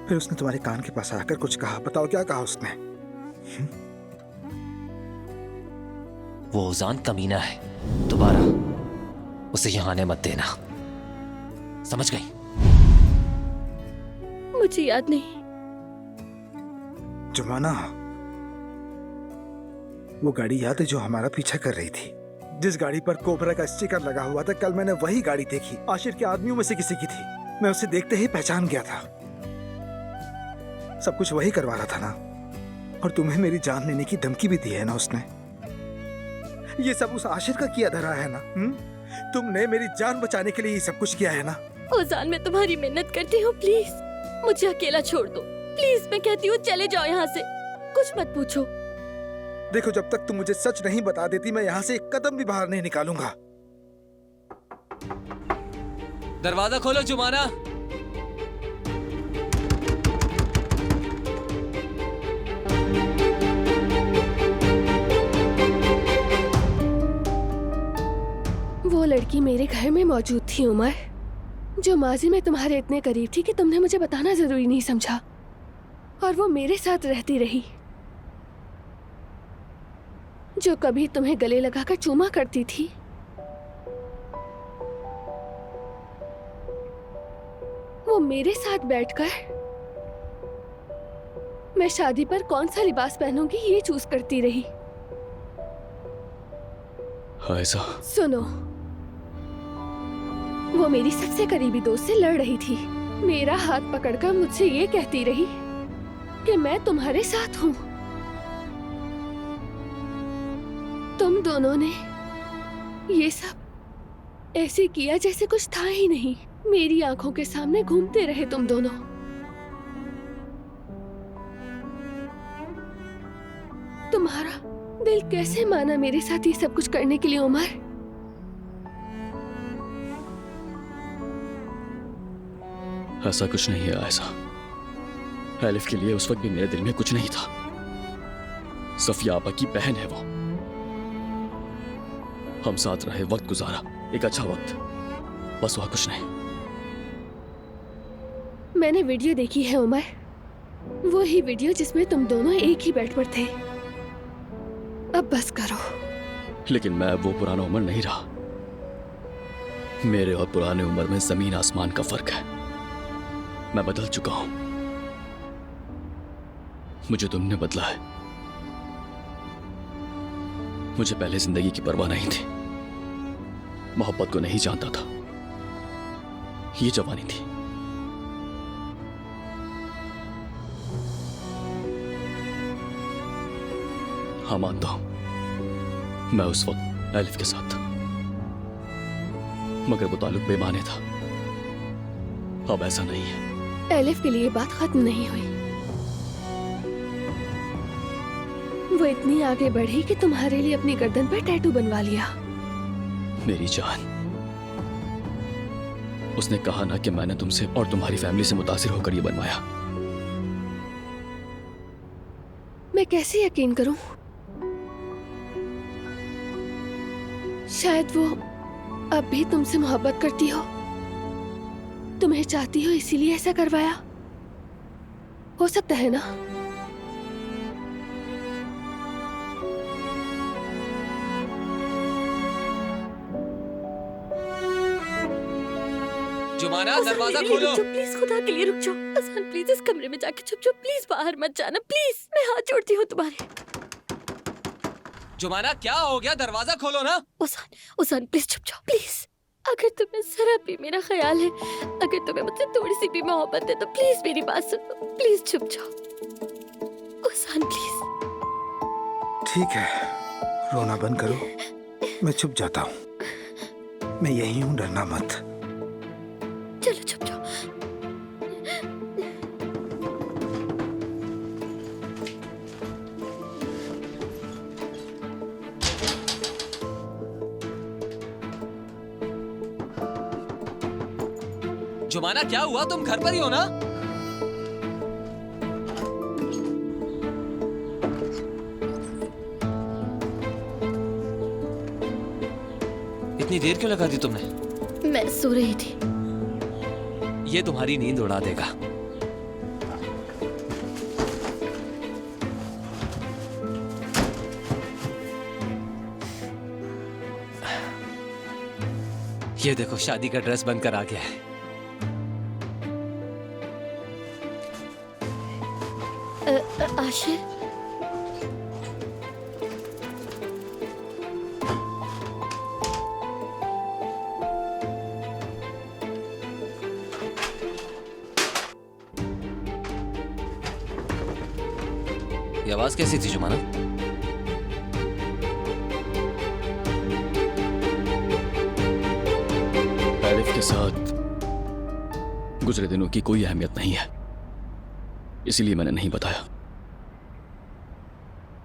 फिर उसने तुम्हारे कान के पास आकर कुछ कहा। बताओ क्या कहा उसने? वो ओजान कमीना है, दोबारा उसे यहाँ आने मत देना, समझ गई? मुझे याद नहीं। जुमाना, वो गाड़ी याद है जो हमारा पीछा कर रही थी? जिस गाड़ी पर कोबरा का स्टिकर लगा हुआ था, कल मैंने वही गाड़ी देखी। आशिर के आदमियों में से किसी की थी। मैं उसे देखते ही पहचान गया था। सब कुछ वही करवा रहा था ना? और तुम्हें मेरी जान लेने की धमकी भी दी है ना उसने? ये सब उस आशिर का किया धरा है ना? तुमने मेरी जान बचाने के लिए ये सब कुछ किया है ना? ओजान, मैं तुम्हारी मिन्नत करती हूँ, प्लीज मुझे अकेला छोड़ दो। प्लीज, मैं कहती हूँ चले जाओ यहाँ से, कुछ मत पूछो। देखो, जब तक तुम मुझे सच नहीं बता देती, मैं यहाँ से एक कदम भी बाहर नहीं निकालूंगा। दरवाजा खोलो जुमाना। वो लड़की मेरे घर में मौजूद थी उमर, जो माजी में तुम्हारे इतने करीब थी कि तुमने मुझे बताना जरूरी नहीं समझा, और वो मेरे साथ रहती रही, जो कभी तुम्हें गले लगाकर चूमा करती थी। वो मेरे साथ बैठकर मैं शादी पर कौन सा लिबास पहनूंगी ये चूज करती रही। आयशा, सुनो, वो मेरी सबसे करीबी दोस्त से लड़ रही थी। मेरा हाथ पकड़कर मुझसे ये कहती रही कि मैं तुम्हारे साथ हूँ। तुम दोनों ने ये सब ऐसे किया जैसे कुछ था ही नहीं। मेरी आंखों के सामने घूमते रहे तुम दोनों। तुम्हारा दिल कैसे माना मेरे साथ ये सब कुछ करने के लिए उमर? ऐसा कुछ नहीं है आयशा। एलिफ के लिए उस वक्त भी मेरे दिल में कुछ नहीं था। सफिया आपा की बहन है वो। हम साथ रहे, वक्त गुजारा, एक अच्छा वक्त, बस वह कुछ नहीं। मैंने वीडियो देखी है उमर, वो ही वीडियो जिसमें तुम दोनों एक ही बेड पर थे। अब बस करो। लेकिन मैं वो पुराना उमर नहीं रहा। मेरे और पुराने उमर में जमीन आसमान का फर्क है। मैं बदल चुका हूं। मुझे तुमने बदला है। मुझे पहले जिंदगी की परवाह नहीं थी, मोहब्बत को नहीं जानता था। ये जवानी थी। हाँ, मानता हूं मैं उस वक्त एलिफ के साथ था, मगर वो ताल्लुक बेमाने था। अब ऐसा नहीं है। एलिफ के लिए बात खत्म नहीं हुई। वो इतनी आगे बढ़ी कि तुम्हारे लिए अपनी गर्दन पे टैटू बनवा लिया। मेरी जान, उसने कहा ना कि मैंने तुमसे और तुम्हारी फैमिली से मुतासिर होकर ये बनवाया। मैं कैसे यकीन करूं? शायद वो अब भी तुमसे मोहब्बत करती हो, तुम्हें चाहती हो, इसीलिए ऐसा करवाया। हो सकता है ना? जुमाना, दरवाजा खोलो। प्लीज, खुदा के लिए रुक जाओ। अजान प्लीज इस कमरे में जाके छुप जाओ, प्लीज बाहर मत जाना, प्लीज। मैं हाथ जोड़ती हूँ तुम्हारे। जुमाना, क्या हो गया? दरवाजा खोलो ना। उसान प्लीज छुप जाओ, प्लीज। अगर तुम्हें जरा भी मेरा ख्याल है, अगर तुम्हें मुझसे थोड़ी सी भी मोहब्बत है, तो प्लीज मेरी बात सुनो, प्लीज छुप जाओ। उसान प्लीज। ठीक है, रोना बंद करो, मैं छुप जाता हूँ। मैं यही हूँ, डरना मत। चलो छुप जाओ। जुमाना, क्या हुआ? तुम घर पर ही हो ना? इतनी देर क्यों लगा दी तुमने? मैं सो रही थी। ये तुम्हारी नींद उड़ा देगा। ये देखो, शादी का ड्रेस बनकर आ गया है। आशिर, ये आवाज कैसी थी जुमाना? एलिफ के साथ गुजरे दिनों की कोई अहमियत नहीं है, इसीलिए मैंने नहीं बताया।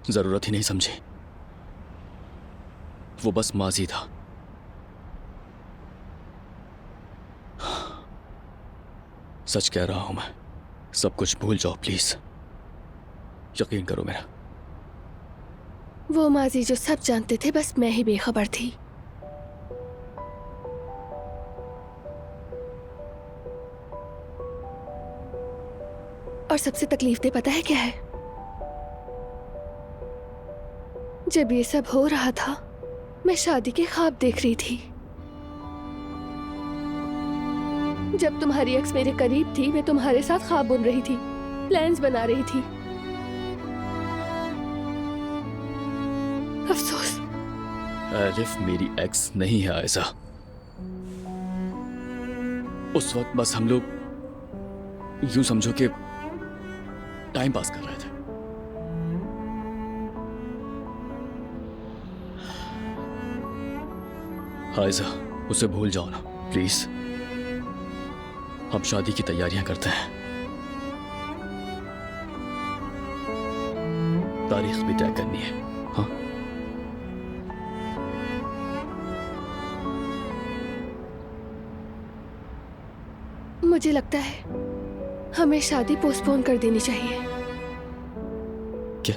जरूरत ही नहीं समझी। वो बस माजी था। सच कह रहा हूं मैं, सब कुछ भूल जाओ प्लीज, यकीन करो मेरा। वो माजी जो सब जानते थे, बस मैं ही बेखबर थी। और सबसे तकलीफ दे पता है क्या है? जब ये सब हो रहा था, मैं शादी के ख्वाब देख रही थी। जब तुम्हारी एक्स मेरे करीब थी, मैं तुम्हारे साथ ख्वाब बुन रही थी, प्लान्स बना रही थी। अफसोस, एलिफ मेरी एक्स नहीं है आयशा। उस वक्त बस हम लोग यूं समझो कि टाइम पास कर रहे थे। आयशा, उसे भूल जाओ ना प्लीज। हम शादी की तैयारियां करते हैं, तारीख भी तय करनी है। हाँ, मुझे लगता है हमें शादी पोस्टपोन कर देनी चाहिए। क्या?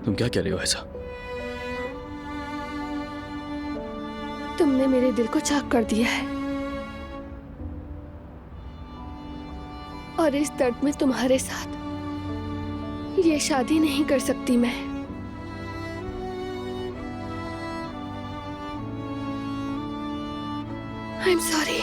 तुम क्या कह रहे हो ऐसा? तुमने मेरे दिल को चाक कर दिया है, और इस दर्द में तुम्हारे साथ ये शादी नहीं कर सकती मैं। I am sorry.